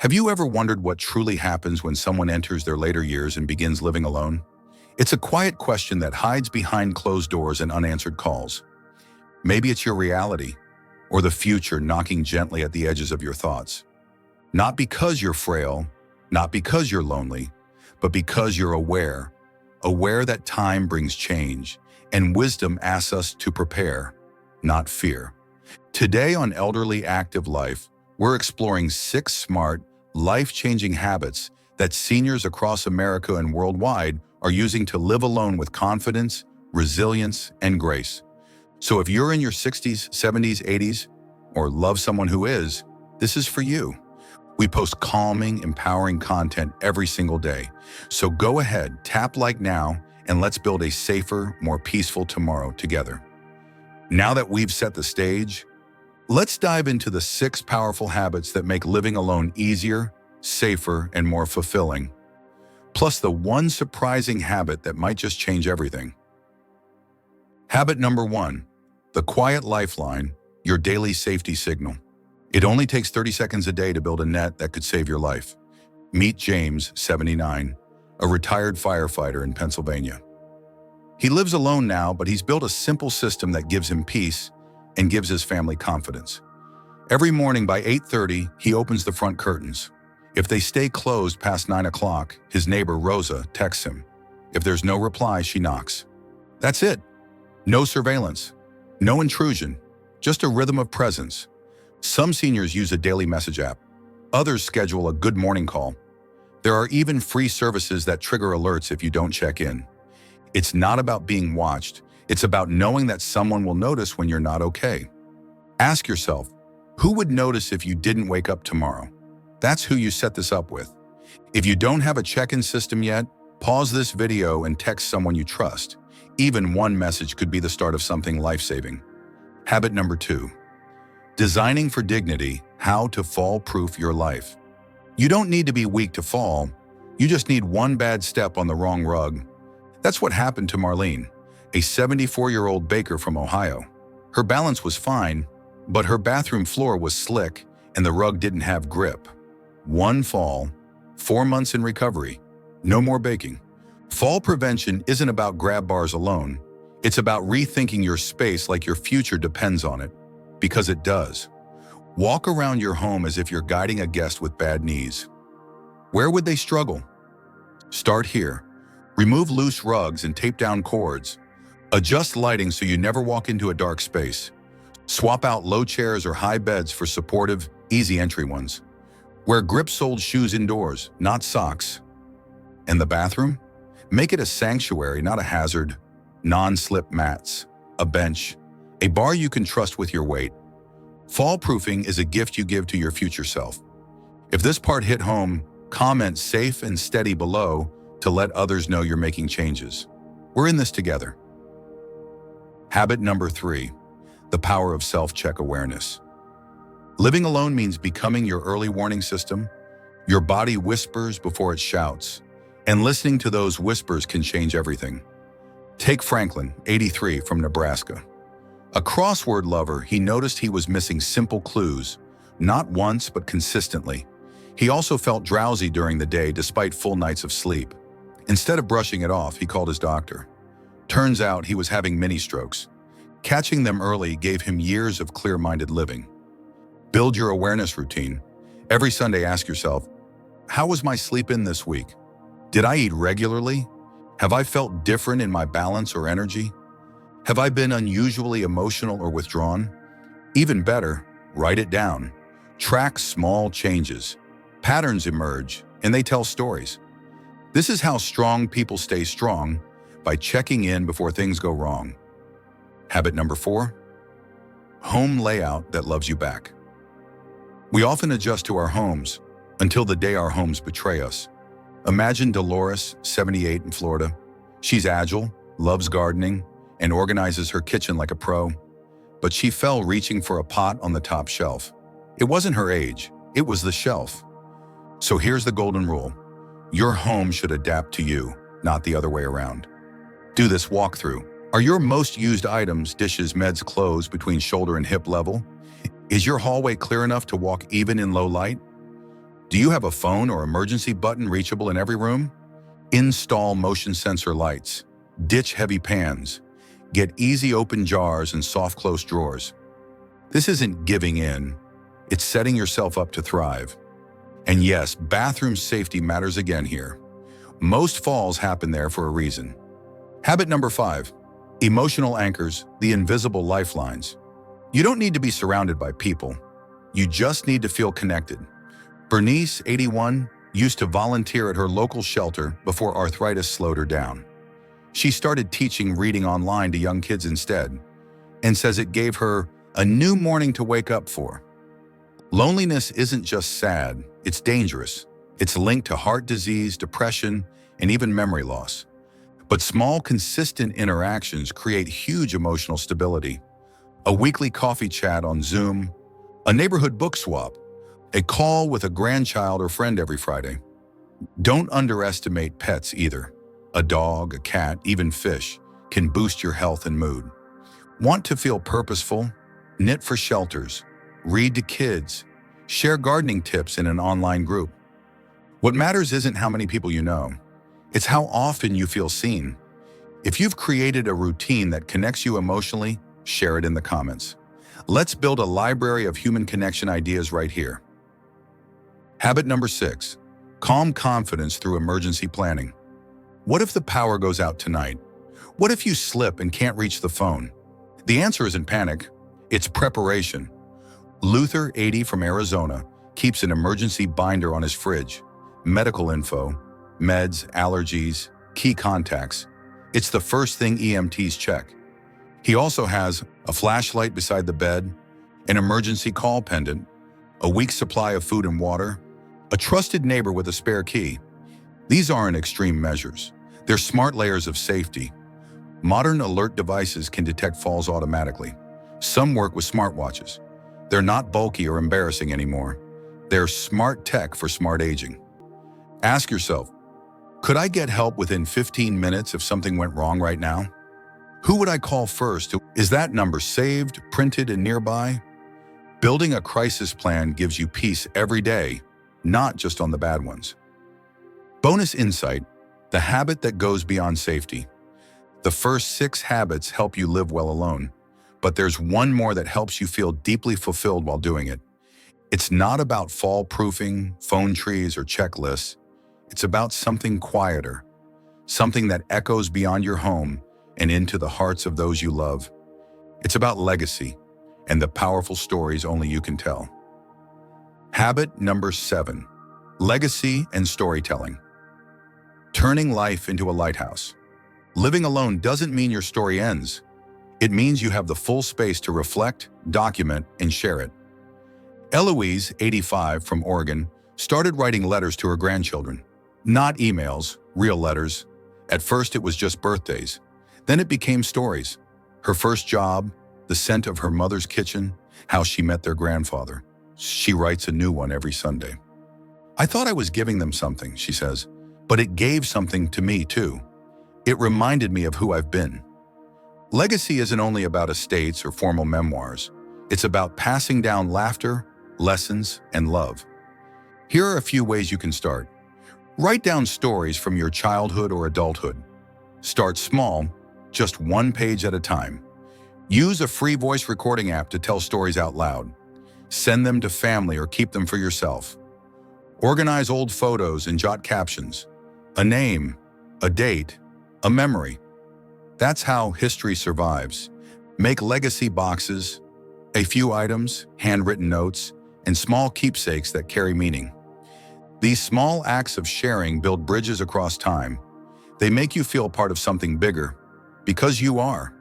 Have you ever wondered what truly happens when someone enters their later years and begins living alone? It's a quiet question that hides behind closed doors and unanswered calls. Maybe it's your reality, or the future knocking gently at the edges of your thoughts. Not because you're frail, not because you're lonely, but because you're aware that time brings change, and wisdom asks us to prepare, not fear. Today on Elderly Active Life, we're exploring 6 smart, life-changing habits that seniors across America and worldwide are using to live alone with confidence, resilience, and grace. So if you're in your 60s, 70s, 80s, or love someone who is, this is for you. We post calming, empowering content every single day. So go ahead, tap like now, and let's build a safer, more peaceful tomorrow together. Now that we've set the stage, let's dive into the 6 powerful habits that make living alone easier, safer, and more fulfilling. Plus the one surprising habit that might just change everything. Habit number 1, the quiet lifeline, your daily safety signal. It only takes 30 seconds a day to build a net that could save your life. Meet James, 79, a retired firefighter in Pennsylvania. He lives alone now, but he's built a simple system that gives him peace and gives his family confidence. Every morning by 8:30, he opens the front curtains. If they stay closed past 9 o'clock, his neighbor Rosa texts him. If there's no reply, she knocks. That's it. No surveillance, no intrusion, just a rhythm of presence. Some seniors use a daily message app. Others schedule a good morning call. There are even free services that trigger alerts if you don't check in. It's not about being watched. It's about knowing that someone will notice when you're not okay. Ask yourself, who would notice if you didn't wake up tomorrow? That's who you set this up with. If you don't have a check-in system yet, pause this video and text someone you trust. Even one message could be the start of something life-saving. Habit number 2, designing for dignity, how to fall-proof your life. You don't need to be weak to fall. You just need one bad step on the wrong rug. That's what happened to Marlene, a 74-year-old baker from Ohio. Her balance was fine, but her bathroom floor was slick and the rug didn't have grip. One fall, 4 months in recovery, no more baking. Fall prevention isn't about grab bars alone. It's about rethinking your space like your future depends on it, because it does. Walk around your home as if you're guiding a guest with bad knees. Where would they struggle? Start here. Remove loose rugs and tape down cords. Adjust lighting so you never walk into a dark space. Swap out low chairs or high beds for supportive, easy entry ones. Wear grip-soled shoes indoors, not socks. And the bathroom? Make it a sanctuary, not a hazard. Non-slip mats, a bench, a bar you can trust with your weight. Fall-proofing is a gift you give to your future self. If this part hit home, comment safe and steady below to let others know you're making changes. We're in this together. Habit number 3, the power of self-check awareness. Living alone means becoming your early warning system. Your body whispers before it shouts, and listening to those whispers can change everything. Take Franklin, 83, from Nebraska. A crossword lover, he noticed he was missing simple clues, not once but consistently. He also felt drowsy during the day despite full nights of sleep. Instead of brushing it off, he called his doctor. Turns out he was having mini strokes. Catching them early gave him years of clear-minded living. Build your awareness routine. Every Sunday, ask yourself, how was my sleep in this week? Did I eat regularly? Have I felt different in my balance or energy? Have I been unusually emotional or withdrawn? Even better, write it down. Track small changes. Patterns emerge, and they tell stories. This is how strong people stay strong, by checking in before things go wrong. Habit number 4, home layout that loves you back. We often adjust to our homes until the day our homes betray us. Imagine Dolores, 78, in Florida. She's agile, loves gardening, and organizes her kitchen like a pro. But she fell reaching for a pot on the top shelf. It wasn't her age, it was the shelf. So here's the golden rule. Your home should adapt to you, not the other way around. Do this walkthrough. Are your most used items, dishes, meds, clothes between shoulder and hip level? Is your hallway clear enough to walk even in low light? Do you have a phone or emergency button reachable in every room? Install motion sensor lights. Ditch heavy pans. Get easy open jars and soft close drawers. This isn't giving in. It's setting yourself up to thrive. And yes, bathroom safety matters again here. Most falls happen there for a reason. Habit number 5. Emotional anchors, the invisible lifelines. You don't need to be surrounded by people. You just need to feel connected. Bernice, 81, used to volunteer at her local shelter before arthritis slowed her down. She started teaching reading online to young kids instead, and says it gave her a new morning to wake up for. Loneliness isn't just sad, it's dangerous. It's linked to heart disease, depression, and even memory loss. But small, consistent interactions create huge emotional stability. A weekly coffee chat on Zoom, a neighborhood book swap, a call with a grandchild or friend every Friday. Don't underestimate pets either. A dog, a cat, even fish can boost your health and mood. Want to feel purposeful? Knit for shelters, read to kids, share gardening tips in an online group. What matters isn't how many people you know, it's how often you feel seen. If you've created a routine that connects you emotionally, share it in the comments. Let's build a library of human connection ideas right here. Habit number 6, calm confidence through emergency planning. What if the power goes out tonight? What if you slip and can't reach the phone? The answer isn't panic, it's preparation. Luther, 80, from Arizona, keeps an emergency binder on his fridge. Medical info, meds, allergies, key contacts. It's the first thing EMTs check. He also has a flashlight beside the bed, an emergency call pendant, a week's supply of food and water, a trusted neighbor with a spare key. These aren't extreme measures. They're smart layers of safety. Modern alert devices can detect falls automatically. Some work with smartwatches. They're not bulky or embarrassing anymore. They're smart tech for smart aging. Ask yourself, could I get help within 15 minutes if something went wrong right now? Who would I call first? Is that number saved, printed, and nearby? Building a crisis plan gives you peace every day, not just on the bad ones. Bonus insight, the habit that goes beyond safety. The first 6 habits help you live well alone, but there's one more that helps you feel deeply fulfilled while doing it. It's not about fall-proofing, phone trees, or checklists. It's about something quieter, something that echoes beyond your home and into the hearts of those you love. It's about legacy and the powerful stories only you can tell. Habit number 7, legacy and storytelling. Turning life into a lighthouse. Living alone doesn't mean your story ends. It means you have the full space to reflect, document, and share it. Eloise, 85, from Oregon, started writing letters to her grandchildren. Not emails, real letters. At first it was just birthdays. Then it became stories. Her first job, the scent of her mother's kitchen, how she met their grandfather. She writes a new one every Sunday. I thought I was giving them something, she says, but it gave something to me too. It reminded me of who I've been. Legacy isn't only about estates or formal memoirs. It's about passing down laughter, lessons, and love. Here are a few ways you can start. Write down stories from your childhood or adulthood. Start small, just 1 page at a time. Use a free voice recording app to tell stories out loud. Send them to family or keep them for yourself. Organize old photos and jot captions. A name, a date, a memory. That's how history survives. Make legacy boxes, a few items, handwritten notes, and small keepsakes that carry meaning. These small acts of sharing build bridges across time. They make you feel part of something bigger, because you are.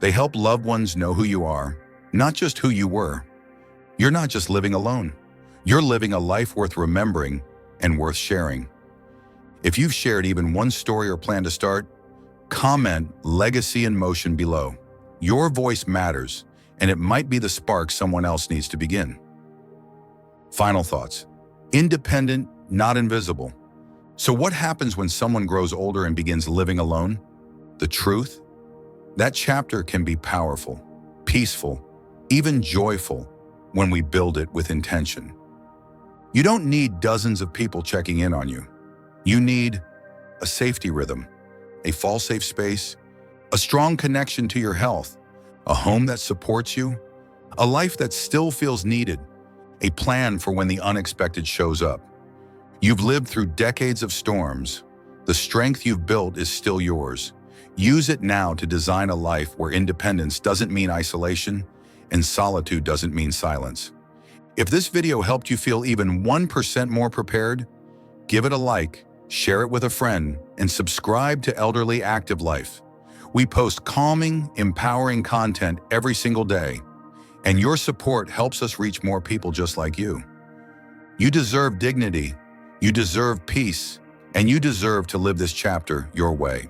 They help loved ones know who you are, not just who you were. You're not just living alone. You're living a life worth remembering and worth sharing. If you've shared even one story or plan to start, comment "Legacy in Motion" below. Your voice matters, and it might be the spark someone else needs to begin. Final thoughts. Independent, not invisible. So what happens when someone grows older and begins living alone? The truth? That chapter can be powerful, peaceful, even joyful when we build it with intention. You don't need dozens of people checking in on you. You need a safety rhythm, a fall-safe space, a strong connection to your health, a home that supports you, a life that still feels needed, a plan for when the unexpected shows up. You've lived through decades of storms. The strength you've built is still yours. Use it now to design a life where independence doesn't mean isolation and solitude doesn't mean silence. If this video helped you feel even 1% more prepared, give it a like, share it with a friend, and subscribe to Elderly Active Life. We post calming, empowering content every single day, and your support helps us reach more people just like you. You deserve dignity, you deserve peace, and you deserve to live this chapter your way.